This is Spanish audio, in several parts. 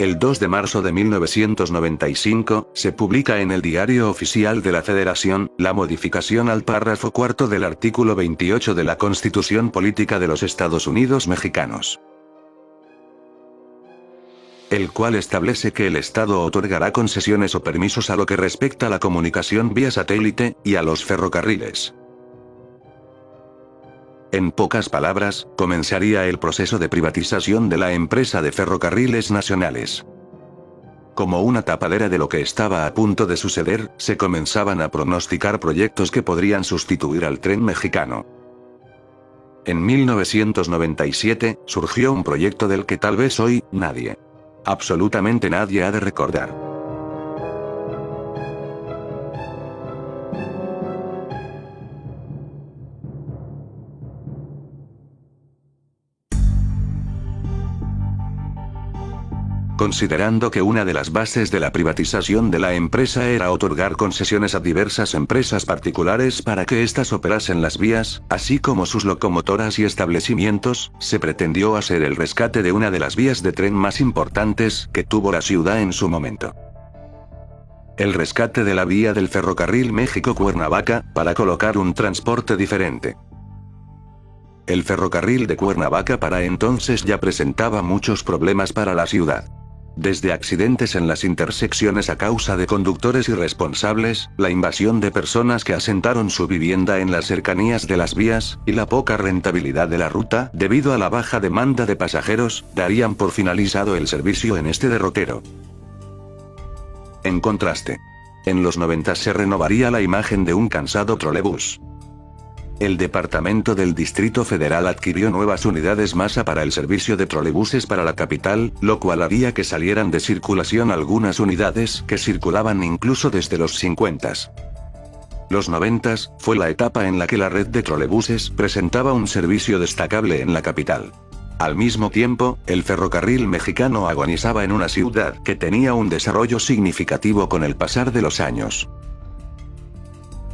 El 2 de marzo de 1995, se publica en el Diario Oficial de la Federación, la modificación al párrafo cuarto del artículo 28 de la Constitución Política de los Estados Unidos Mexicanos, el cual establece que el Estado otorgará concesiones o permisos a lo que respecta a la comunicación vía satélite, y a los ferrocarriles. En pocas palabras, comenzaría el proceso de privatización de la empresa de ferrocarriles nacionales. Como una tapadera de lo que estaba a punto de suceder, se comenzaban a pronosticar proyectos que podrían sustituir al tren mexicano. En 1997, surgió un proyecto del que tal vez hoy, absolutamente nadie ha de recordar. Considerando que una de las bases de la privatización de la empresa era otorgar concesiones a diversas empresas particulares para que éstas operasen las vías, así como sus locomotoras y establecimientos, se pretendió hacer el rescate de una de las vías de tren más importantes que tuvo la ciudad en su momento. El rescate de la vía del ferrocarril México-Cuernavaca, para colocar un transporte diferente. El ferrocarril de Cuernavaca para entonces ya presentaba muchos problemas para la ciudad. Desde accidentes en las intersecciones a causa de conductores irresponsables, la invasión de personas que asentaron su vivienda en las cercanías de las vías, y la poca rentabilidad de la ruta, debido a la baja demanda de pasajeros, darían por finalizado el servicio en este derrotero. En contraste, en los 90 se renovaría la imagen de un cansado trolebús. El Departamento del Distrito Federal adquirió nuevas unidades Masa para el servicio de trolebuses para la capital, lo cual haría que salieran de circulación algunas unidades que circulaban incluso desde los 50s. Los 90s fue la etapa en la que la red de trolebuses presentaba un servicio destacable en la capital. Al mismo tiempo, el ferrocarril mexicano agonizaba en una ciudad que tenía un desarrollo significativo con el pasar de los años.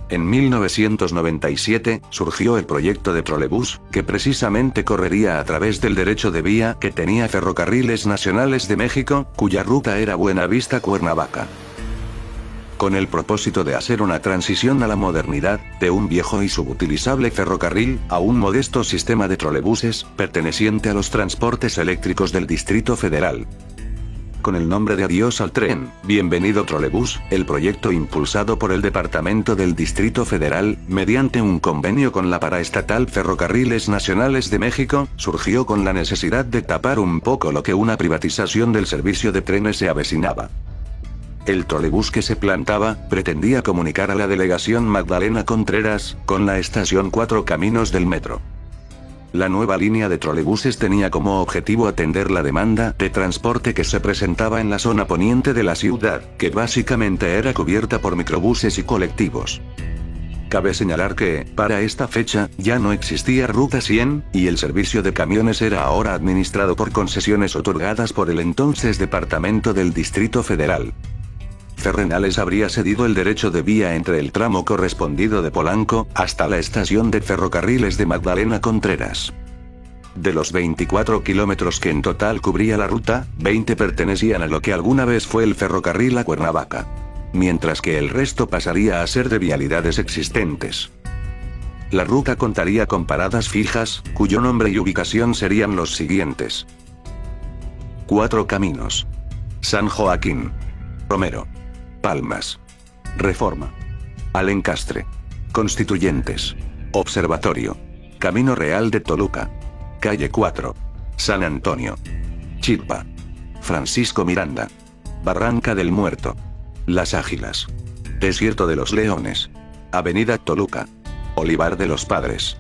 En 1997, surgió el proyecto de trolebús, que precisamente correría a través del derecho de vía que tenía Ferrocarriles Nacionales de México, cuya ruta era Buenavista-Cuernavaca. Con el propósito de hacer una transición a la modernidad, de un viejo y subutilizable ferrocarril, a un modesto sistema de trolebuses, perteneciente a los transportes eléctricos del Distrito Federal. Con el nombre de Adiós al tren, bienvenido trolebús, el proyecto impulsado por el Departamento del Distrito Federal, mediante un convenio con la paraestatal Ferrocarriles Nacionales de México, surgió con la necesidad de tapar un poco lo que una privatización del servicio de trenes se avecinaba. El trolebús que se plantaba, pretendía comunicar a la delegación Magdalena Contreras, con la estación Cuatro Caminos del metro. La nueva línea de trolebuses tenía como objetivo atender la demanda de transporte que se presentaba en la zona poniente de la ciudad, que básicamente era cubierta por microbuses y colectivos. Cabe señalar que, para esta fecha, ya no existía Ruta 100, y el servicio de camiones era ahora administrado por concesiones otorgadas por el entonces Departamento del Distrito Federal. Ferrenales habría cedido el derecho de vía entre el tramo correspondido de Polanco, hasta la estación de ferrocarriles de Magdalena Contreras. De los 24 kilómetros que en total cubría la ruta, 20 pertenecían a lo que alguna vez fue el ferrocarril a Cuernavaca. Mientras que el resto pasaría a ser de vialidades existentes. La ruta contaría con paradas fijas, cuyo nombre y ubicación serían los siguientes: Cuatro Caminos, San Joaquín, Romero, Palmas, Reforma, Alencastre, Constituyentes, Observatorio, Camino Real de Toluca, Calle 4, San Antonio, Chilpa, Francisco Miranda, Barranca del Muerto, Las Águilas, Desierto de los Leones, Avenida Toluca, Olivar de los Padres,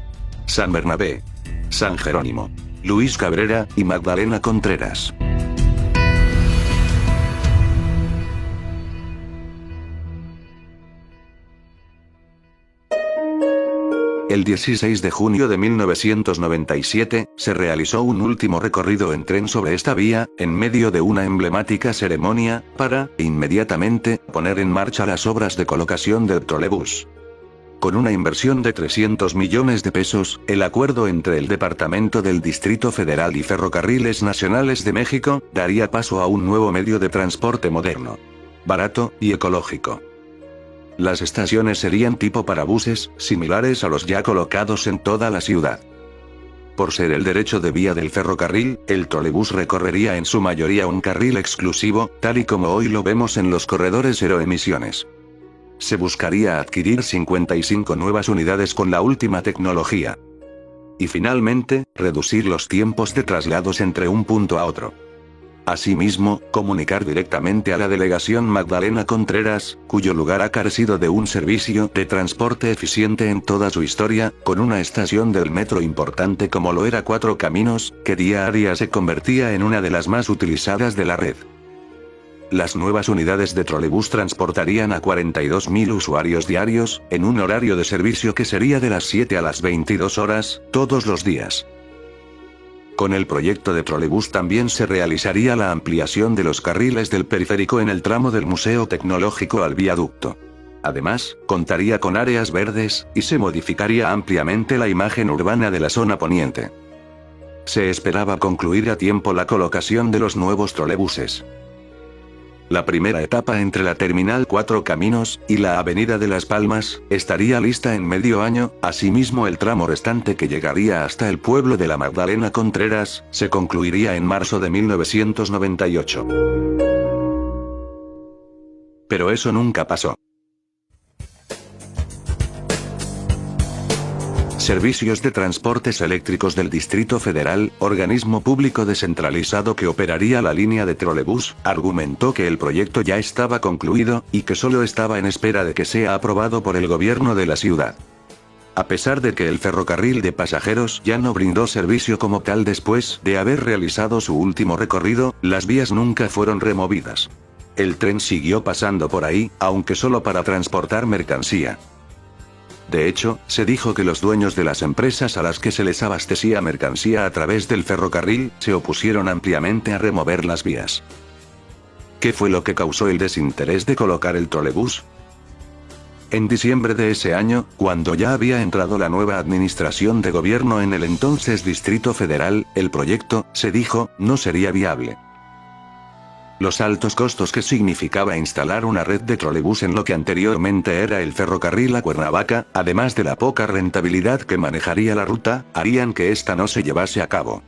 San Bernabé, San Jerónimo, Luis Cabrera y Magdalena Contreras. El 16 de junio de 1997, se realizó un último recorrido en tren sobre esta vía, en medio de una emblemática ceremonia, para, inmediatamente, poner en marcha las obras de colocación del trolebús. Con una inversión de 300 millones de pesos, el acuerdo entre el Departamento del Distrito Federal y Ferrocarriles Nacionales de México, daría paso a un nuevo medio de transporte moderno, barato y ecológico. Las estaciones serían tipo parabuses, similares a los ya colocados en toda la ciudad. Por ser el derecho de vía del ferrocarril, el trolebús recorrería en su mayoría un carril exclusivo, tal y como hoy lo vemos en los corredores cero emisiones. Se buscaría adquirir 55 nuevas unidades con la última tecnología. Y finalmente, reducir los tiempos de traslados entre un punto a otro. Asimismo, comunicar directamente a la delegación Magdalena Contreras, cuyo lugar ha carecido de un servicio de transporte eficiente en toda su historia, con una estación del metro importante como lo era Cuatro Caminos, que día a día se convertía en una de las más utilizadas de la red. Las nuevas unidades de trolebús transportarían a 42.000 usuarios diarios, en un horario de servicio que sería de las 7 a las 22 horas, todos los días. Con el proyecto de trolebús también se realizaría la ampliación de los carriles del periférico en el tramo del Museo Tecnológico al viaducto. Además, contaría con áreas verdes, y se modificaría ampliamente la imagen urbana de la zona poniente. Se esperaba concluir a tiempo la colocación de los nuevos trolebuses. La primera etapa entre la Terminal Cuatro Caminos y la Avenida de las Palmas estaría lista en medio año, asimismo el tramo restante que llegaría hasta el pueblo de la Magdalena Contreras, se concluiría en marzo de 1998. Pero eso nunca pasó. Servicios de Transportes Eléctricos del Distrito Federal, organismo público descentralizado que operaría la línea de trolebús, argumentó que el proyecto ya estaba concluido, y que solo estaba en espera de que sea aprobado por el gobierno de la ciudad. A pesar de que el ferrocarril de pasajeros ya no brindó servicio como tal después de haber realizado su último recorrido, las vías nunca fueron removidas. El tren siguió pasando por ahí, aunque solo para transportar mercancía. De hecho, se dijo que los dueños de las empresas a las que se les abastecía mercancía a través del ferrocarril, se opusieron ampliamente a remover las vías. ¿Qué fue lo que causó el desinterés de colocar el trolebús? En diciembre de ese año, cuando ya había entrado la nueva administración de gobierno en el entonces Distrito Federal, el proyecto, se dijo, no sería viable. Los altos costos que significaba instalar una red de trolebús en lo que anteriormente era el ferrocarril a Cuernavaca, además de la poca rentabilidad que manejaría la ruta, harían que esta no se llevase a cabo.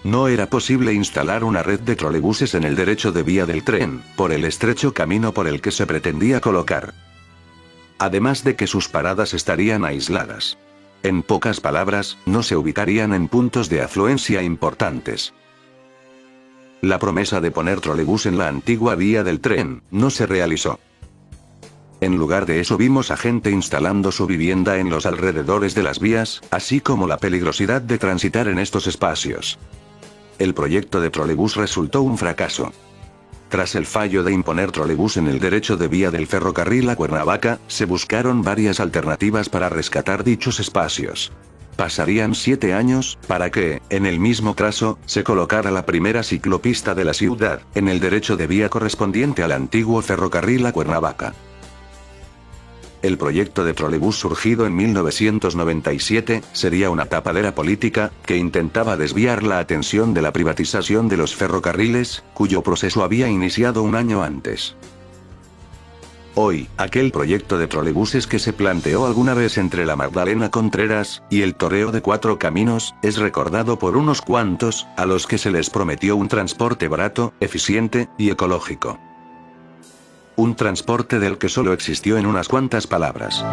No era posible instalar una red de trolebuses en el derecho de vía del tren, por el estrecho camino por el que se pretendía colocar. Además de que sus paradas estarían aisladas. En pocas palabras, no se ubicarían en puntos de afluencia importantes. La promesa de poner trolebús en la antigua vía del tren, no se realizó. En lugar de eso vimos a gente instalando su vivienda en los alrededores de las vías, así como la peligrosidad de transitar en estos espacios. El proyecto de trolebús resultó un fracaso. Tras el fallo de imponer trolebús en el derecho de vía del ferrocarril a Cuernavaca, se buscaron varias alternativas para rescatar dichos espacios. Pasarían 7 años, para que, en el mismo caso, se colocara la primera ciclopista de la ciudad, en el derecho de vía correspondiente al antiguo ferrocarril a Cuernavaca. El proyecto de trolebús surgido en 1997, sería una tapadera política, que intentaba desviar la atención de la privatización de los ferrocarriles, cuyo proceso había iniciado un año antes. Hoy, aquel proyecto de trolebuses que se planteó alguna vez entre la Magdalena Contreras y el Toreo de Cuatro Caminos, es recordado por unos cuantos, a los que se les prometió un transporte barato, eficiente y ecológico. Un transporte del que solo existió en unas cuantas palabras.